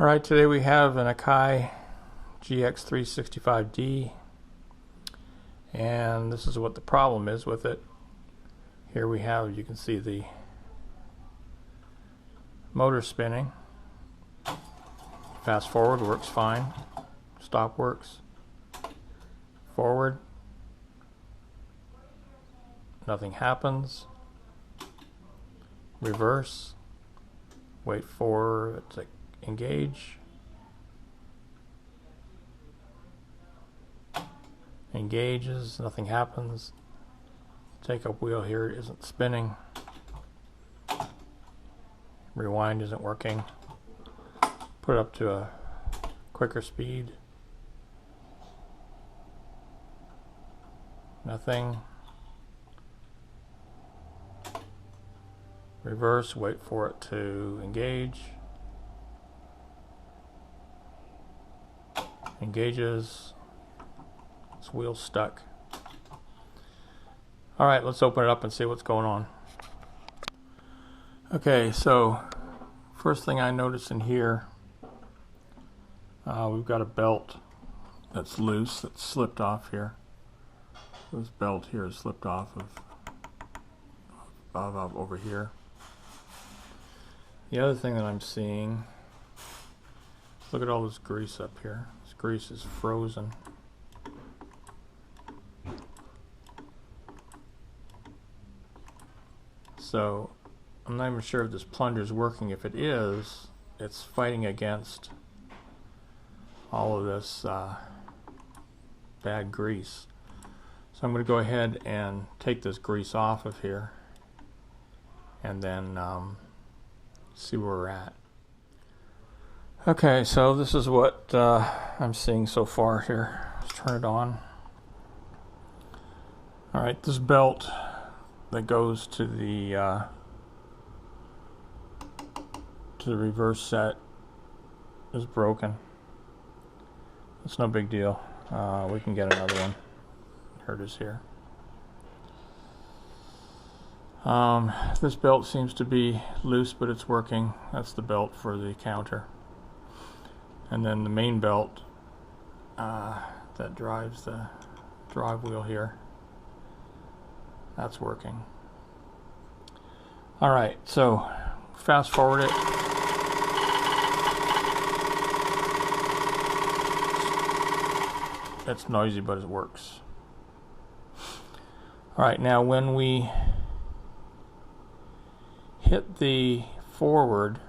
Alright, today we have an Akai GX-365D, and this is what the problem is with it. Here we have, you can see the motor spinning. Fast forward works fine. Stop works. Forward, nothing happens. Reverse, wait for it to engage. Engages, nothing happens. Take up wheel here isn't spinning. Rewind isn't working. Put it up to a quicker speed. Nothing. Reverse, wait for it to engage. Engages. This wheel's stuck. Alright, let's open it up and see what's going on. Okay, so first thing I notice in here, we've got a belt that's loose, that's slipped off here. This belt here is slipped off of over here. The other thing that I'm seeing, look at all this grease up here. This grease is frozen. So I'm not even sure if this plunger is working. If it is, it's fighting against all of this bad grease. So I'm going to go ahead and take this grease off of here and then see where we're at. Okay, so this is what I'm seeing so far here. Let's turn it on. Alright, this belt that goes to the reverse set is broken. It's no big deal. We can get another one. Here it is here. This belt seems to be loose, but it's working. That's the belt for the counter. And then the main belt that drives the drive wheel here, that's working. Alright, so fast forward it. It's noisy, but it works. Alright, now when we hit the forward,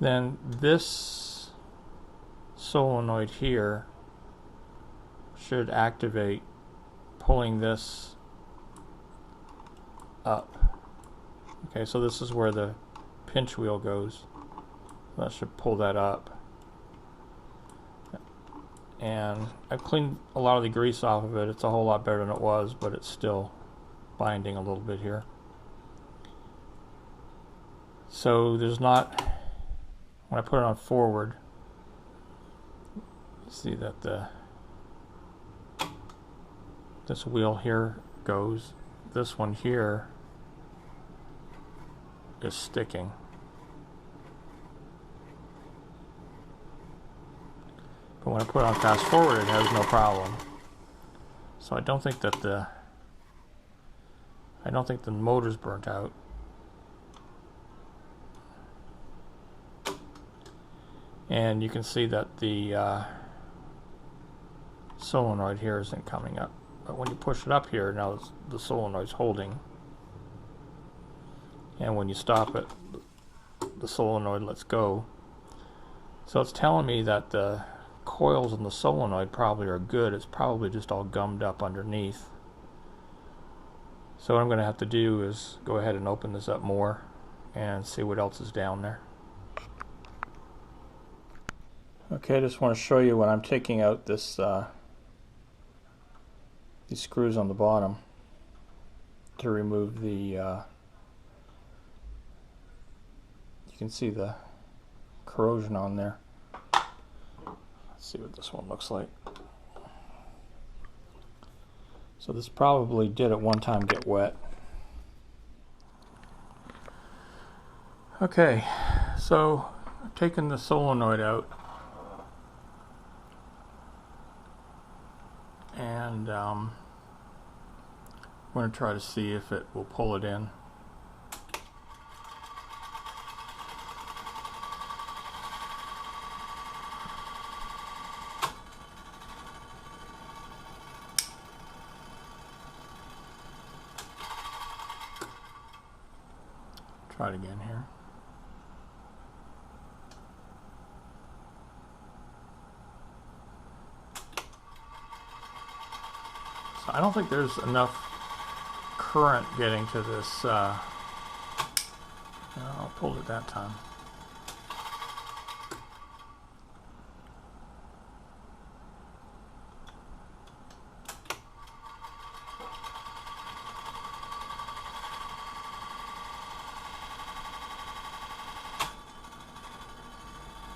then this solenoid here should activate, pulling this up. Okay, so this is where the pinch wheel goes. That should pull that up. And I've cleaned a lot of the grease off of it. It's a whole lot better than it was, but it's still binding a little bit here. So there's not, when I put it on forward, you see that this wheel here goes. This one here is sticking. But when I put it on fast forward, it has no problem. So I don't think that the motor's burnt out. And you can see that the solenoid here isn't coming up. But when you push it up here, now the solenoid's holding. And when you stop it, the solenoid lets go. So it's telling me that the coils in the solenoid probably are good. It's probably just all gummed up underneath. So what I'm going to have to do is go ahead and open this up more and see what else is down there. Okay, I just want to show you when I'm taking out this these screws on the bottom to remove the you can see the corrosion on there. Let's see what this one looks like. So this probably did at one time get wet. Okay, so taken the solenoid out, and I'm going to try to see if it will pull it in. Try it again here. So I don't think there's enough current getting to this. No, I pulled it that time.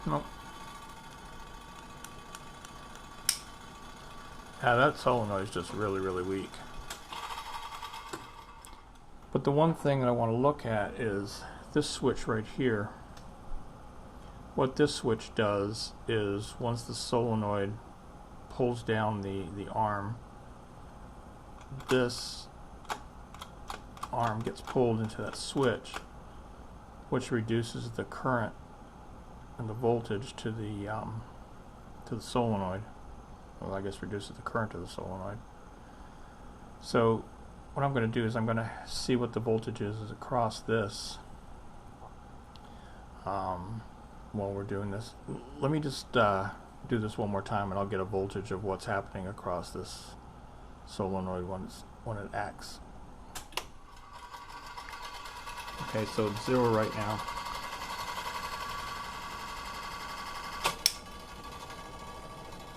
Nope. Yeah, that solenoid is just really, really weak. But the one thing that I want to look at is this switch right here. What this switch does is once the solenoid pulls down the arm, this arm gets pulled into that switch, which reduces the current and the voltage to the solenoid. Well, I guess reduces the current of the solenoid. So what I'm going to do is I'm going to see what the voltage is across this while we're doing this. Let me just do this one more time, and I'll get a voltage of what's happening across this solenoid when it acts. Okay, so it's 0 right now.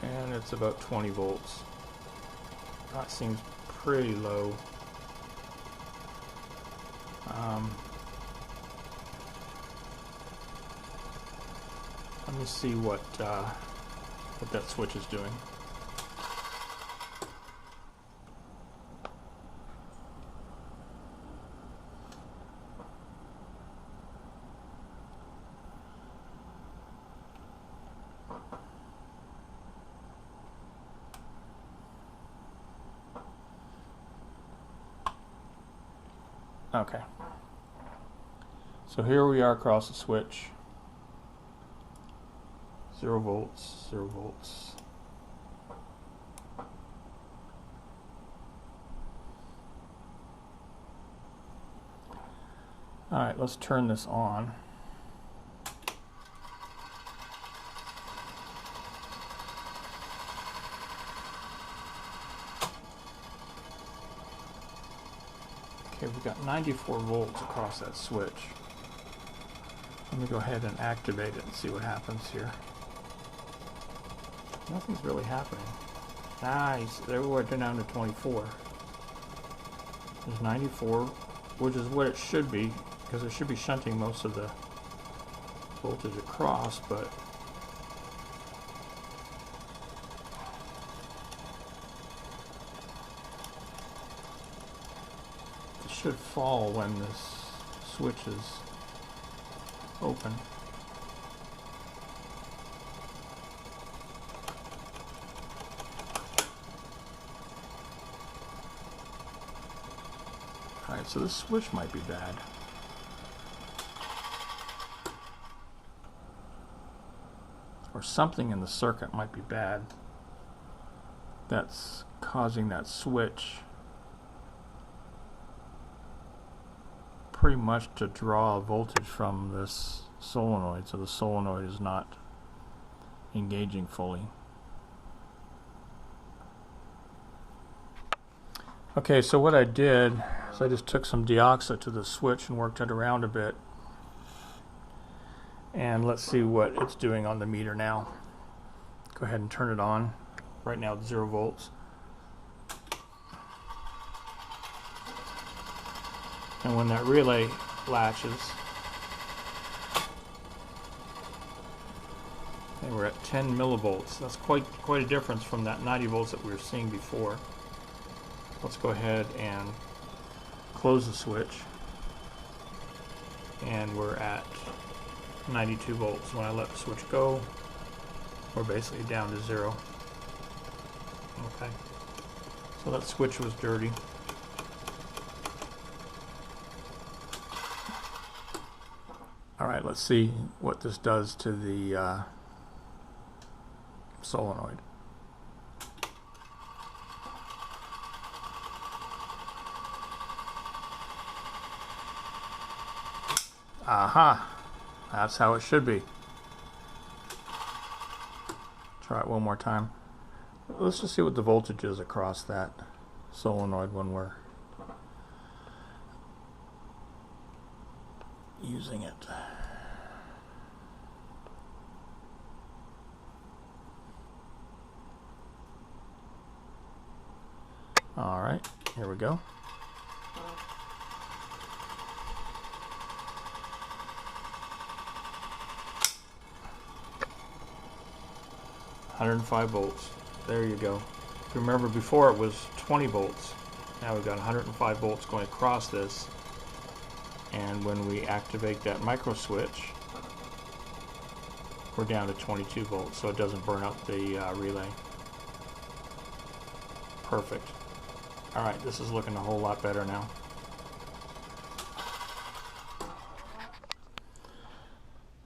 And it's about 20 volts. That seems pretty low. Let me see what that switch is doing. Okay, so here we are across the switch. 0 volts, 0 volts. Alright, let's turn this on. Okay, we've got 94 volts across that switch. Let me go ahead and activate it and see what happens here. Nothing's really happening. Nice, there we're down to 24. There's 94, which is what it should be, because it should be shunting most of the voltage across, but it should fall when this switch is open. Alright, so this switch might be bad. Or something in the circuit might be bad that's causing that switch pretty much to draw voltage from this solenoid, so the solenoid is not engaging fully. Okay, so what I did is I just took some deoxit to the switch and worked it around a bit. And let's see what it's doing on the meter now. Go ahead and turn it on. Right now it's 0 volts. And when that relay latches, and we're at 10 millivolts. That's quite a difference from that 90 volts that we were seeing before. Let's go ahead and close the switch, and we're at 92 volts. When I let the switch go, we're basically down to 0. Okay, so that switch was dirty. Alright, let's see what this does to the solenoid. Aha! That's how it should be. Try it one more time. Let's just see what the voltage is across that solenoid when we're using it. Alright, here we go. $105 volts. There you go. If you remember, before it was 20 volts. Now we've got 105 volts going across this. And when we activate that micro switch, we're down to 22 volts, so it doesn't burn up the relay. Perfect. Alright, this is looking a whole lot better now.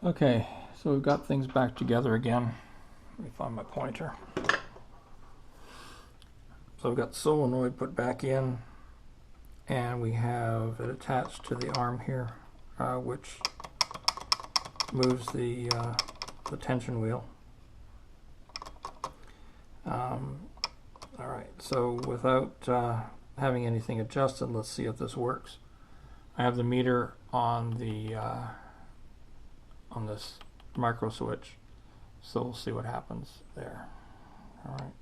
Okay, so we've got things back together again. Let me find my pointer. So we've got the solenoid put back in, and we have it attached to the arm here, which moves the tension wheel. Alright, so without having anything adjusted, let's see if this works. I have the meter on the on this micro switch, so we'll see what happens there. Alright,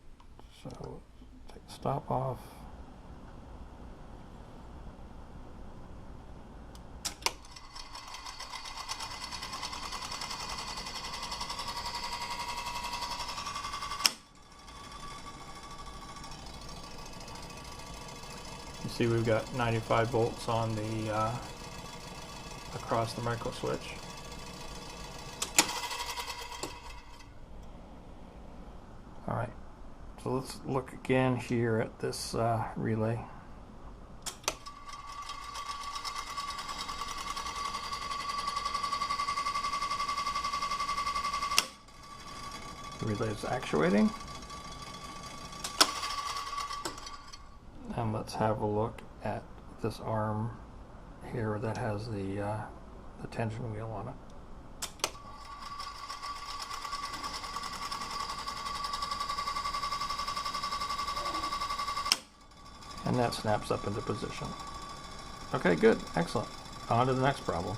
so take the stop off. You see we've got 95 volts on the across the micro switch. Alright, so let's look again here at this relay. The relay is actuating. And let's have a look at this arm here that has the tension wheel on it. And that snaps up into position. Okay, good, excellent. On to the next problem.